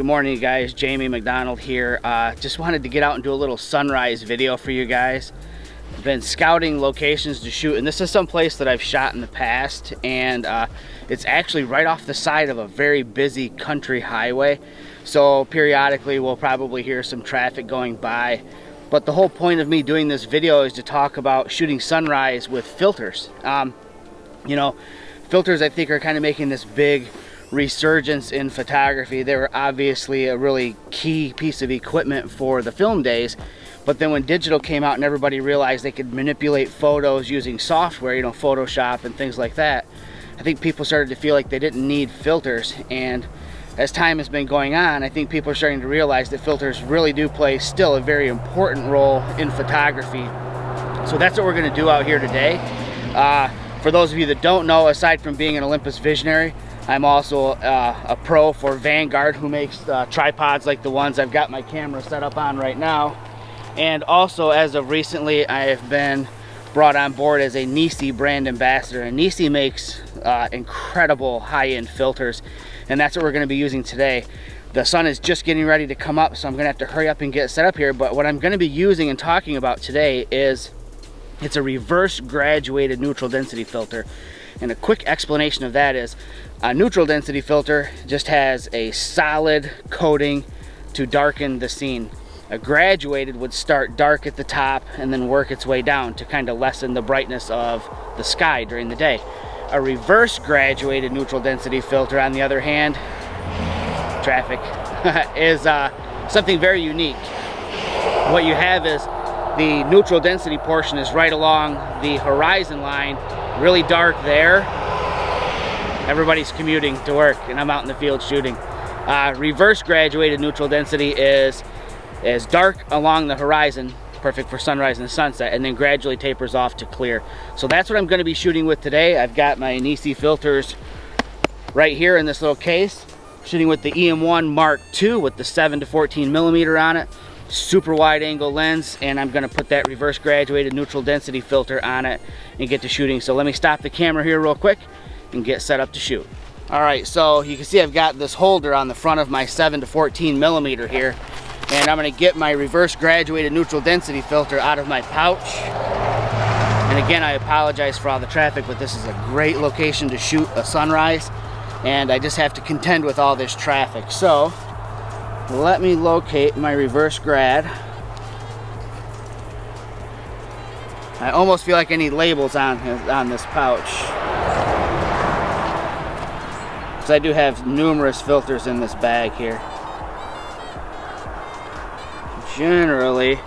good morning, you guys. Jamie McDonald here. Just wanted to get out and do a little sunrise video for you guys. I've been scouting locations to shoot, and this is some place that I've shot in the past, and it's actually right off the side of a very busy country highway. So periodically we'll probably hear some traffic going by. But the whole point of me doing this video is to talk about shooting sunrise with filters. You know, filters I think are kind of making this big resurgence in photography. They were obviously a really key piece of equipment for the film days, but then when digital came out and everybody realized they could manipulate photos using software, you know, Photoshop and things like that, I think people started to feel like they didn't need filters. And as time has been going on, I think people are starting to realize that filters really do play still a very important role in photography. So that's what we're going to do out here today. For those of you that don't know, aside from being an Olympus visionary, I'm also a pro for Vanguard, who makes tripods like the ones I've got my camera set up on right now. And also, as of recently, I have been brought on board as a Nisi brand ambassador. And Nisi makes incredible high-end filters, and that's what we're going to be using today. The sun is just getting ready to come up, so I'm going to have to hurry up and get set up here. But what I'm going to be using and talking about today is it's a reverse graduated neutral density filter. And a quick explanation of that is a neutral density filter just has a solid coating to darken the scene. A graduated would start dark at the top and then work its way down to kind of lessen the brightness of the sky during the day. A reverse graduated neutral density filter, on the other hand, traffic, is something very unique. What you have is the neutral density portion is right along the horizon line, really dark there. Everybody's commuting to work and I'm out in the field shooting. Reverse graduated neutral density is dark along the horizon, perfect for sunrise and sunset, and then gradually tapers off to clear. So that's what I'm going to be shooting with today. I've got my Nisi filters right here in this little case, shooting with the EM1 Mark II with the 7 to 14 millimeter on it. Super wide angle lens, and I'm going to put that reverse graduated neutral density filter on it and get to shooting. So let me stop the camera here real quick and get set up to shoot. Alright, so you can see I've got this holder on the front of my 7 to 14 millimeter here, and I'm going to get my reverse graduated neutral density filter out of my pouch. And again, I apologize for all the traffic, but this is a great location to shoot a sunrise, and I just have to contend with all this traffic. So let me locate my reverse grad. I almost feel like I need labels on this pouch, because I do have numerous filters in this bag here. Generally,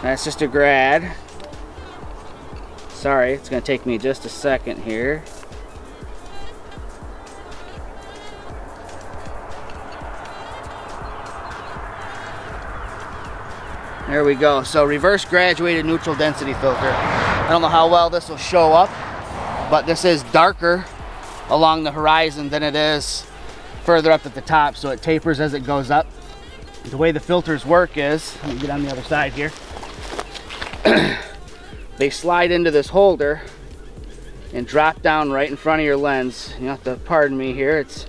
that's just a grad. Sorry, it's going to take me just a second here. There we go. So reverse graduated neutral density filter. I don't know how well this will show up, but this is darker along the horizon than it is further up at the top, so it tapers as it goes up. The way the filters work is, let me get on the other side here. They slide into this holder and drop down right in front of your lens. You have to pardon me here. It's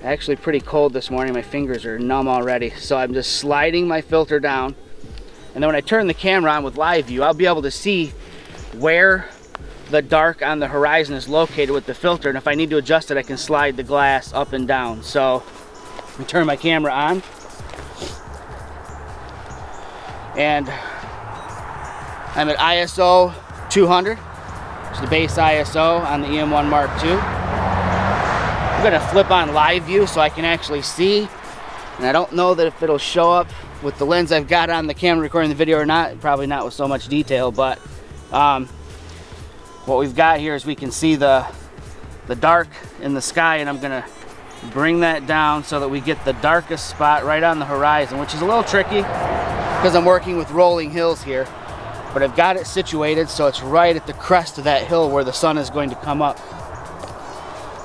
actually pretty cold this morning. My fingers are numb already. So I'm just sliding my filter down. And then when I turn the camera on with live view, I'll be able to see where the dark on the horizon is located with the filter. And if I need to adjust it, I can slide the glass up and down. So let me turn my camera on. And I'm at ISO 200, which is the base ISO on the EM1 Mark II. I'm going to flip on live view so I can actually see. And I don't know that if it'll show up with the lens I've got on the camera recording the video or not. Probably not with so much detail, but what we've got here is we can see the dark in the sky, and I'm going to bring that down so that we get the darkest spot right on the horizon, which is a little tricky because I'm working with rolling hills here. But I've got it situated so it's right at the crest of that hill where the sun is going to come up.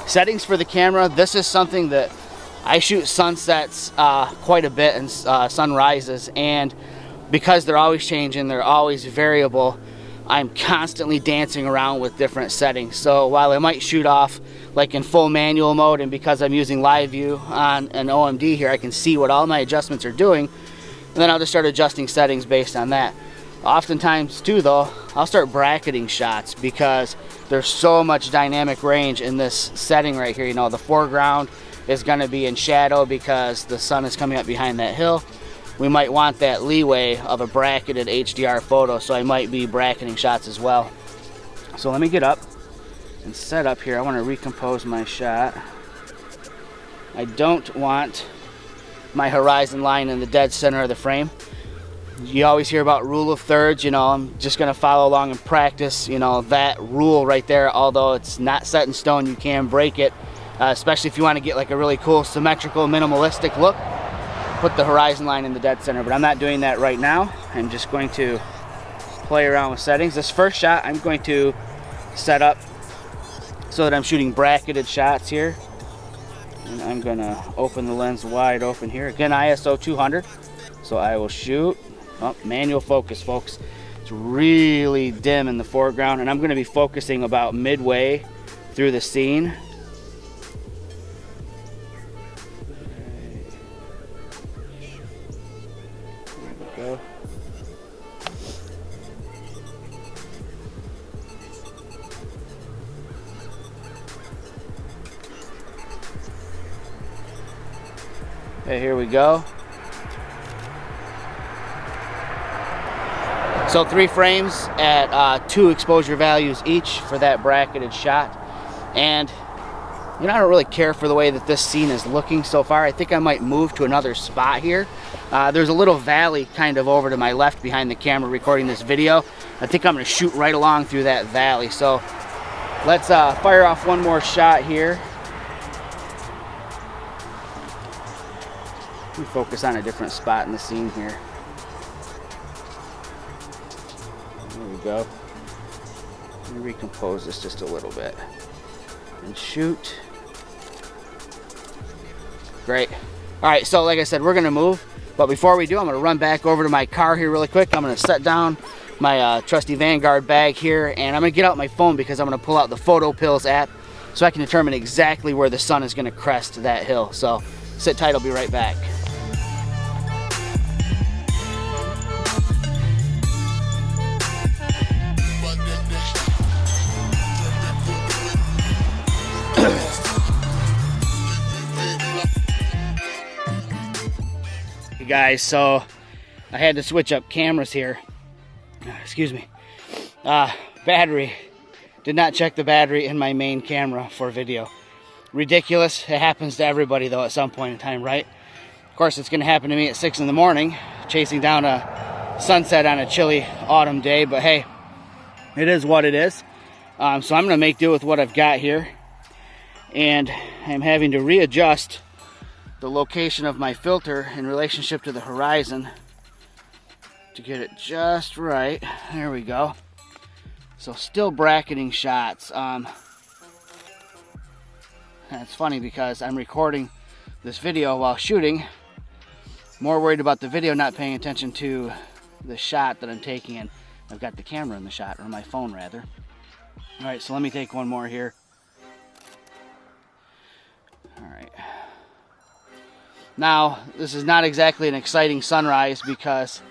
Settings for the camera, this is something that I shoot sunsets quite a bit and sunrises, and because they're always changing, they're always variable, I'm constantly dancing around with different settings. So while I might shoot off like in full manual mode, and because I'm using live view on an OMD here, I can see what all my adjustments are doing, and then I'll just start adjusting settings based on that. Oftentimes too though, I'll start bracketing shots because there's so much dynamic range in this setting right here. You know, the foreground is going to be in shadow because the sun is coming up behind that hill. We might want that leeway of a bracketed HDR photo, so I might be bracketing shots as well. So let me get up and set up here. I want to recompose my shot. I don't want my horizon line in the dead center of the frame. You always hear about rule of thirds. You know, I'm just going to follow along and practice, you know, that rule right there. Although it's not set in stone, you can break it, especially if you want to get like a really cool symmetrical minimalistic look. Put the horizon line in the dead center, but I'm not doing that right now. I'm just going to play around with settings. This first shot I'm going to set up so that I'm shooting bracketed shots here, and I'm gonna open the lens wide open here. Again, ISO 200. So I will shoot. Oh, manual focus, folks. It's really dim in the foreground, and I'm going to be focusing about midway through the scene. There we go. Okay, here we go. So 3 frames at 2 exposure values each for that bracketed shot. And you know, I don't really care for the way that this scene is looking so far. I think I might move to another spot here. There's a little valley kind of over to my left behind the camera recording this video. I think I'm going to shoot right along through that valley. So let's fire off one more shot here. Let me focus on a different spot in the scene here. There we go. Let me recompose this just a little bit and shoot. Great. All right, so like I said, we're gonna move, but before we do, I'm gonna run back over to my car here really quick. I'm gonna set down my trusty Vanguard bag here, and I'm gonna get out my phone because I'm gonna pull out the Photo Pills app so I can determine exactly where the sun is gonna crest that hill. So sit tight, I'll be right back. Guys, so I had to switch up cameras here. Excuse me. Battery. Did not check the battery in my main camera for video. Ridiculous. It happens to everybody though at some point in time, right? Of course, it's going to happen to me at 6 in the morning, chasing down a sunset on a chilly autumn day, but hey, it is what it is. So I'm going to make do with what I've got here, and I'm having to readjust the location of my filter in relationship to the horizon to get it just right. There we go. So still bracketing shots. And it's funny because I'm recording this video while shooting, more worried about the video not paying attention to the shot that I'm taking, and I've got the camera in the shot, or my phone rather. All right, so let me take one more here. All right. Now, this is not exactly an exciting sunrise because,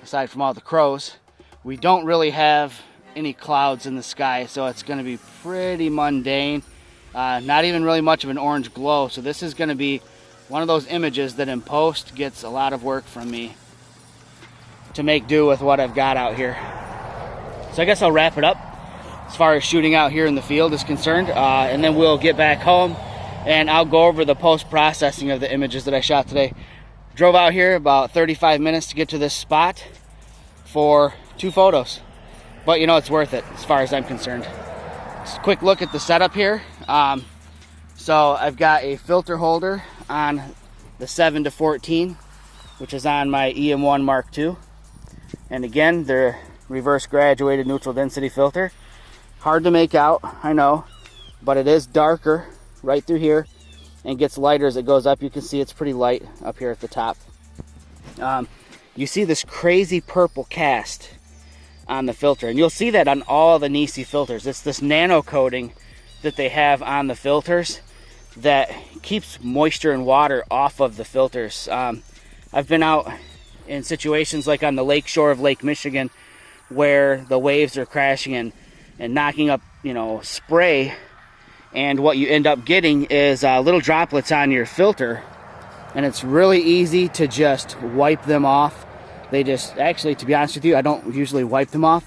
aside from all the crows, we don't really have any clouds in the sky, so it's going to be pretty mundane. Not even really much of an orange glow, so this is going to be one of those images that in post gets a lot of work from me to make do with what I've got out here. So I guess I'll wrap it up as far as shooting out here in the field is concerned, and then we'll get back home and I'll go over the post-processing of the images that I shot today. Drove out here about 35 minutes to get to this spot for 2 photos. But you know, it's worth it as far as I'm concerned. Just a quick look at the setup here. So I've got a filter holder on the 7-14, which is on my EM1 Mark II. And again, the reverse graduated neutral density filter. Hard to make out, I know, but it is darker right through here and gets lighter as it goes up. You can see it's pretty light up here at the top. You see this crazy purple cast on the filter. And you'll see that on all the Nisi filters. It's this nano coating that they have on the filters that keeps moisture and water off of the filters. I've been out in situations like on the lake shore of Lake Michigan where the waves are crashing and knocking up, you know, spray, and what you end up getting is little droplets on your filter, and it's really easy to just wipe them off. They just, actually, to be honest with you, I don't usually wipe them off.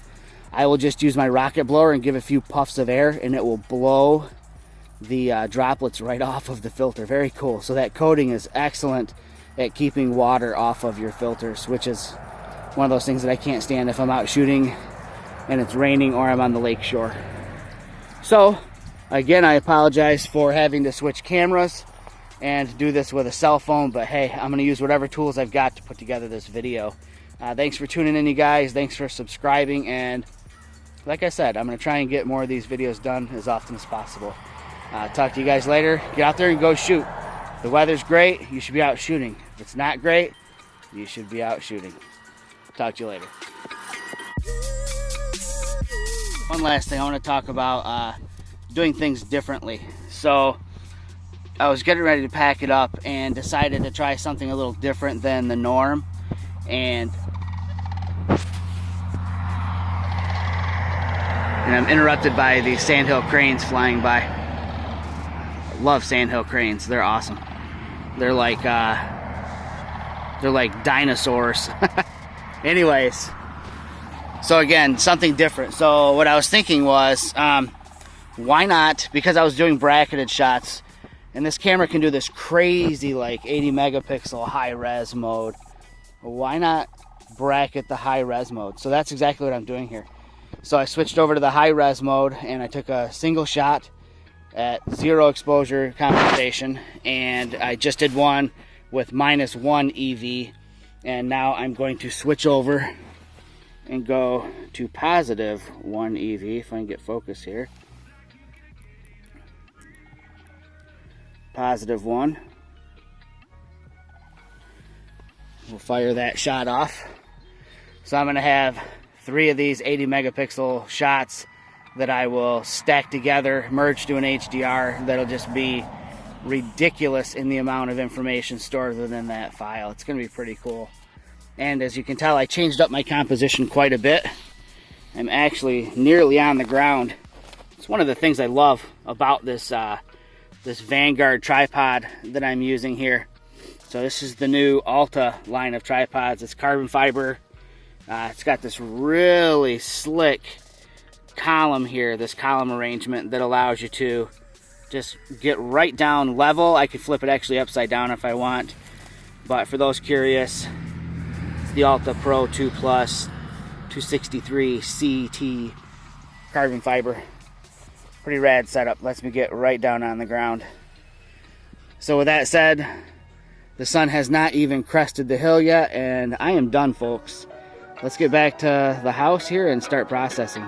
I will just use my rocket blower and give a few puffs of air, and it will blow the droplets right off of the filter. Very cool. So that coating is excellent at keeping water off of your filters, which is one of those things that I can't stand if I'm out shooting and it's raining or I'm on the lake shore. So again, I apologize for having to switch cameras and do this with a cell phone, but hey, I'm going to use whatever tools I've got to put together this video. Thanks for tuning in, you guys. Thanks for subscribing, and like I said, I'm going to try and get more of these videos done as often as possible. Talk to you guys later. Get out there and go shoot. The weather's great, you should be out shooting. If it's not great, you should be out shooting. Talk to you later. One last thing I want to talk about, doing things differently. So I was getting ready to pack it up and decided to try something a little different than the norm. And I'm interrupted by these sandhill cranes flying by. I love sandhill cranes. They're awesome. They're like dinosaurs. Anyways, so again, something different. So what I was thinking was, why not, because I was doing bracketed shots, and this camera can do this crazy like 80 megapixel high res mode, why not bracket the high res mode? So that's exactly what I'm doing here. So I switched over to the high res mode, and I took a single shot at 0 exposure compensation, and I just did one with -1 EV, and now I'm going to switch over and go to +1 EV if I can get focus here. +1. We'll fire that shot off. So I'm going to have 3 of these 80 megapixel shots that I will stack together, merge to an HDR that'll just be ridiculous in the amount of information stored within that file. It's going to be pretty cool. And as you can tell, I changed up my composition quite a bit. I'm actually nearly on the ground. It's one of the things I love about this this Vanguard tripod that I'm using here. So this is the new Alta line of tripods. It's carbon fiber. It's got this really slick column here, this column arrangement that allows you to just get right down level. I could flip it actually upside down if I want, but for those curious, it's the Alta Pro 2 Plus 263 CT carbon fiber. Pretty rad setup. Lets me get right down on the ground. So with that said, the sun has not even crested the hill yet, and I am done, folks. Let's get back to the house here and start processing.